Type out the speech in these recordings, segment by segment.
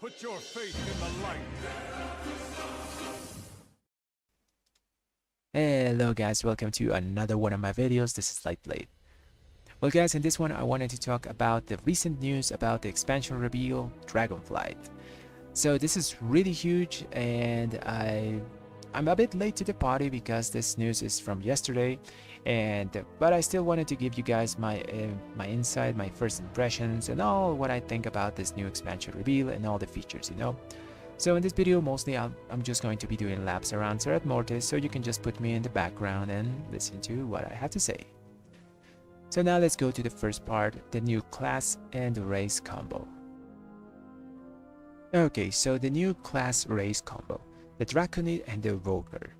Put your faith in the light. Hello guys, welcome to another one of my videos. This is Lightblade. Well guys, in this one I wanted to talk about the recent news about the expansion reveal, Dragonflight. So this is really huge and I'm a bit late to the party because this news is from yesterday, but I still wanted to give you guys my insight, my first impressions and all what I think about this new expansion reveal and all the features, you know. So in this video, mostly I'm just going to be doing laps around Zereth Mortis, so you can just put me in the background and listen to what I have to say. So now let's go to the first part, the new class and race combo. Okay, so the new class race combo, the Draconid and the Evoker.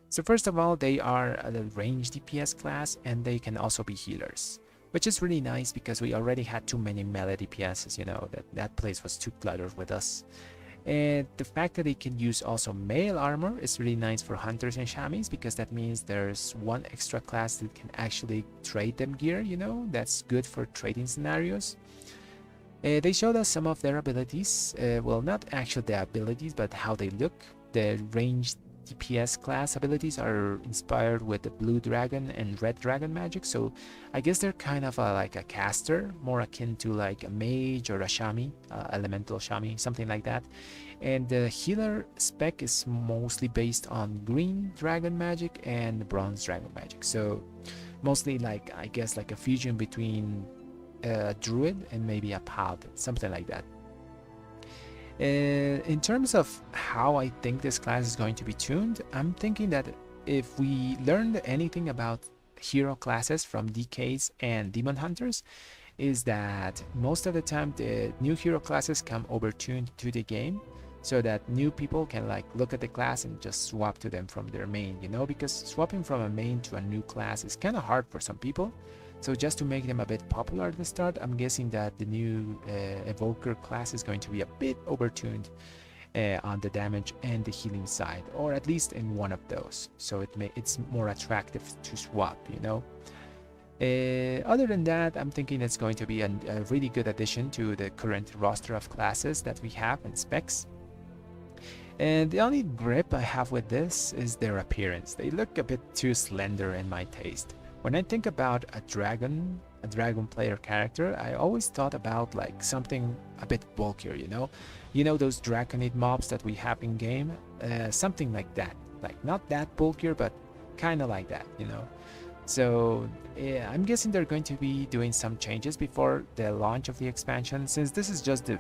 So first of all, they are the range DPS class and they can also be healers, which is really nice because we already had too many melee DPSs, you know, that place was too cluttered with us. And the fact that they can use also mail armor is really nice for hunters and shamis, because that means there's one extra class that can actually trade them gear, you know. That's good for trading scenarios. They showed us some of their abilities, well, not actually the abilities but how they look. The ranged DPS class abilities are inspired with the blue dragon and red dragon magic, so I guess they're kind of like a caster, more akin to like a mage or a shami, elemental shami, something like that. And the healer spec is mostly based on green dragon magic and bronze dragon magic, so mostly like, I guess, like a fusion between a druid and maybe a paladin, something like that. In terms of how I think this class is going to be tuned, I'm thinking that if we learned anything about hero classes from DKs and demon hunters, is that most of the time the new hero classes come overtuned to the game, so that new people can like look at the class and just swap to them from their main, you know, because swapping from a main to a new class is kind of hard for some people. So just to make them a bit popular at the start, I'm guessing that the new Evoker class is going to be a bit overtuned on the damage and the healing side, or at least in one of those, so it's more attractive to swap, you know. Other than that, I'm thinking it's going to be a really good addition to the current roster of classes that we have and specs. And the only grip I have with this is their appearance. They look a bit too slender in my taste. When I think about a dragon player character, I always thought about like something a bit bulkier, you know? You know those Draconid mobs that we have in game? Something like that. Like not that bulkier, but kind of like that, you know? So yeah, I'm guessing they're going to be doing some changes before the launch of the expansion, since this is just the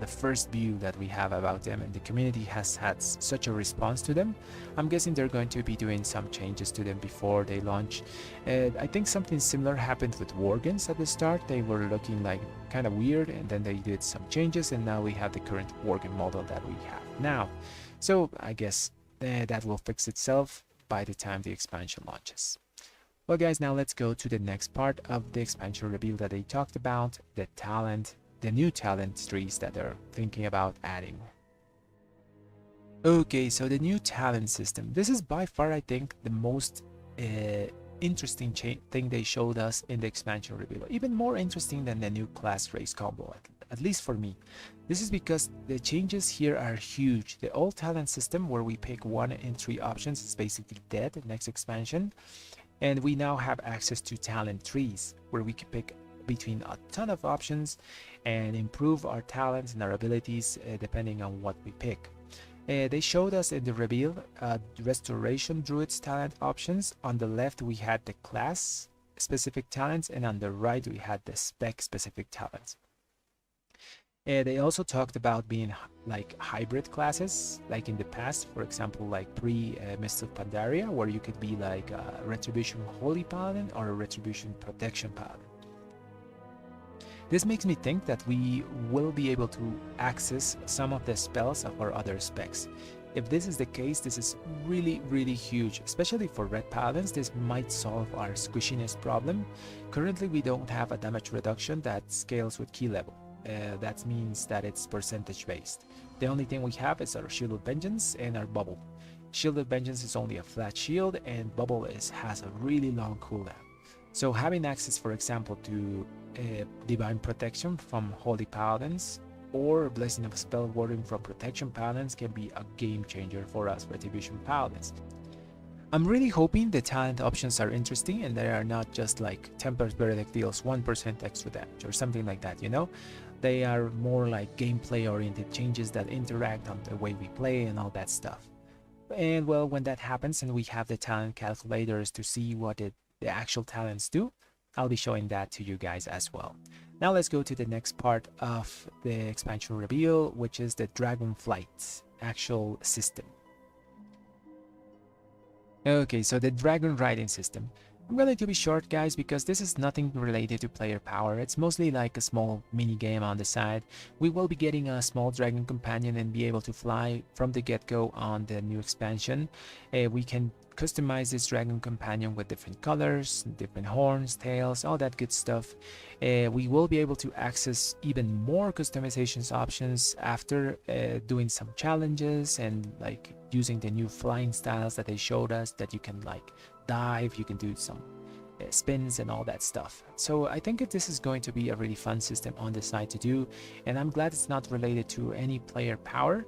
first view that we have about them and the community has had such a response to them. I'm guessing they're going to be doing some changes to them before they launch. I think something similar happened with Worgens at the start. They were looking like kind of weird, and then they did some changes, and now we have the current Worgen model that we have now. So I guess that will fix itself by the time the expansion launches. Well guys, now let's go to the next part of the expansion reveal that they talked about, the new talent trees that they're thinking about adding. Okay, so the new talent system. This is by far, I think, the most interesting thing they showed us in the expansion reveal. Even more interesting than the new class race combo, at least for me. This is because the changes here are huge. The old talent system, where we pick 1 in 3 options, is basically dead next expansion. And we now have access to talent trees, where we can pick between a ton of options and improve our talents and our abilities depending on what we pick. They showed us in the reveal Restoration Druid's talent options. On the left we had the class specific talents, and on the right we had the spec specific talents. They also talked about being like hybrid classes, like in the past, for example, like pre-Mist of Pandaria, where you could be like a Retribution Holy Paladin or a Retribution Protection Paladin. This makes me think that we will be able to access some of the spells of our other specs. If this is the case, this is really, really huge, especially for red paladins. This might solve our squishiness problem. Currently, we don't have a damage reduction that scales with key level. That means that it's percentage based. The only thing we have is our Shield of Vengeance and our Bubble. Shield of Vengeance is only a flat shield, and Bubble has a really long cooldown. So having access, for example, to Divine Protection from Holy Paladins or Blessing of Spell Warding from Protection Paladins can be a game changer for us Retribution Paladins. I'm really hoping the talent options are interesting and they are not just like Temper's Verdict deals 1% extra damage or something like that, you know? They are more like gameplay oriented changes that interact on the way we play and all that stuff. And well, when that happens and we have the talent calculators to see what the actual talents do, I'll be showing that to you guys as well. Now let's go to the next part of the expansion reveal, which is the Dragonflight actual system. Okay, so the dragon riding system. I'm going to be short, guys, because this is nothing related to player power. It's mostly like a small mini game on the side. We will be getting a small dragon companion and be able to fly from the get-go on the new expansion. We can customize this dragon companion with different colors, different horns, tails, all that good stuff. We will be able to access even more customizations options after doing some challenges and like using the new flying styles that they showed us, that you can like dive, you can do some spins and all that stuff. So I think that this is going to be a really fun system on the side to do, and I'm glad it's not related to any player power,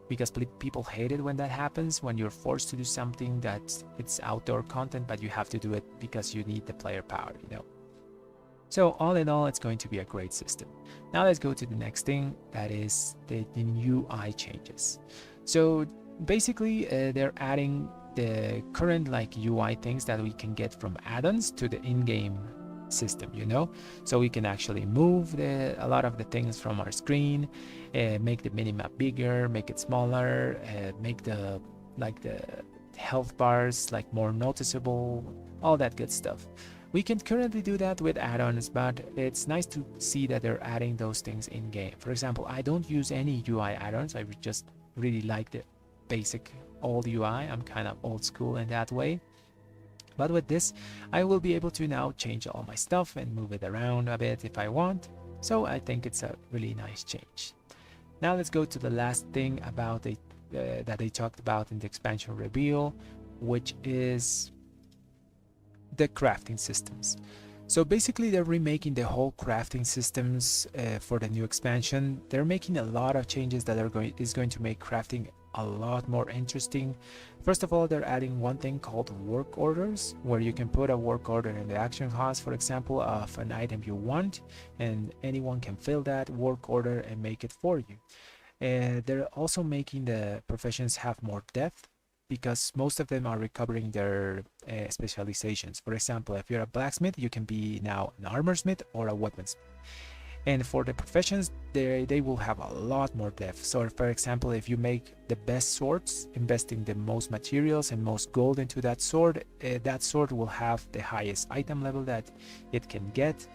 because people hate it when that happens, when you're forced to do something that it's outdoor content but you have to do it because you need the player power, you know. So all in all, it's going to be a great system. Now let's go to the next thing, that is the UI changes. So basically they're adding the current like UI things that we can get from add-ons to the in-game system, you know. So we can actually move a lot of the things from our screen, make the minimap bigger, make it smaller, make the health bars like more noticeable, all that good stuff. We can currently do that with add-ons, but it's nice to see that they're adding those things in game. For example, I don't use any UI add-ons. I just really like the basic old UI. I'm kind of old school in that way. But with this, I will be able to now change all my stuff and move it around a bit if I want. So I think it's a really nice change. Now let's go to the last thing about that they talked about in the expansion reveal, which is the crafting systems. So basically they're remaking the whole crafting systems for the new expansion. They're making a lot of changes that is going to make crafting a lot more interesting. First of all, they're adding one thing called work orders, where you can put a work order in the action house, for example, of an item you want, and anyone can fill that work order and make it for you. They're also making the professions have more depth, because most of them are recovering their specializations. For example, if you're a blacksmith, you can be now an armorsmith or a weaponsmith. And for the professions, they will have a lot more depth. So for example, if you make the best swords, investing the most materials and most gold into that sword will have the highest item level that it can get,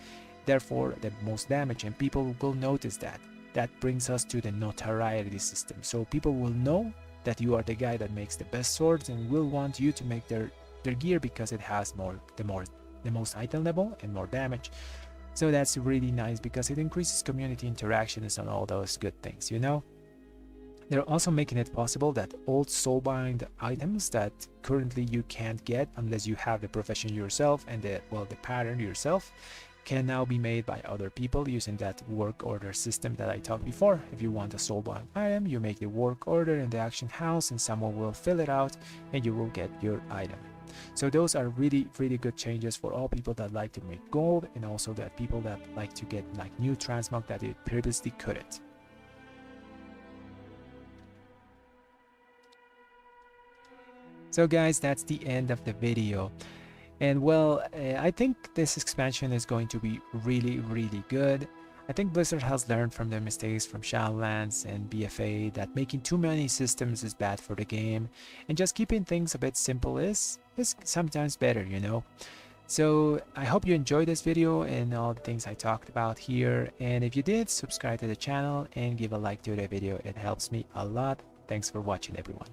therefore the most damage, and people will notice that. That brings us to the notoriety system. So people will know that you are the guy that makes the best swords and will want you to make their gear because it has the most item level and more damage. So that's really nice because it increases community interactions and all those good things, you know. They're also making it possible that old soulbind items that currently you can't get unless you have the profession yourself and the pattern yourself can now be made by other people using that work order system that I talked before. If you want a soulbind item, you make the work order in the action house and someone will fill it out and you will get your item. So those are really, really good changes for all people that like to make gold, and also that people that like to get like new transmog that it previously couldn't. So guys, that's the end of the video. And well, I think this expansion is going to be really, really good. I think Blizzard has learned from their mistakes from Shadowlands and BFA that making too many systems is bad for the game, and just keeping things a bit simple is sometimes better, you know. So I hope you enjoyed this video and all the things I talked about here, and if you did, subscribe to the channel and give a like to the video. It helps me a lot. Thanks for watching, everyone.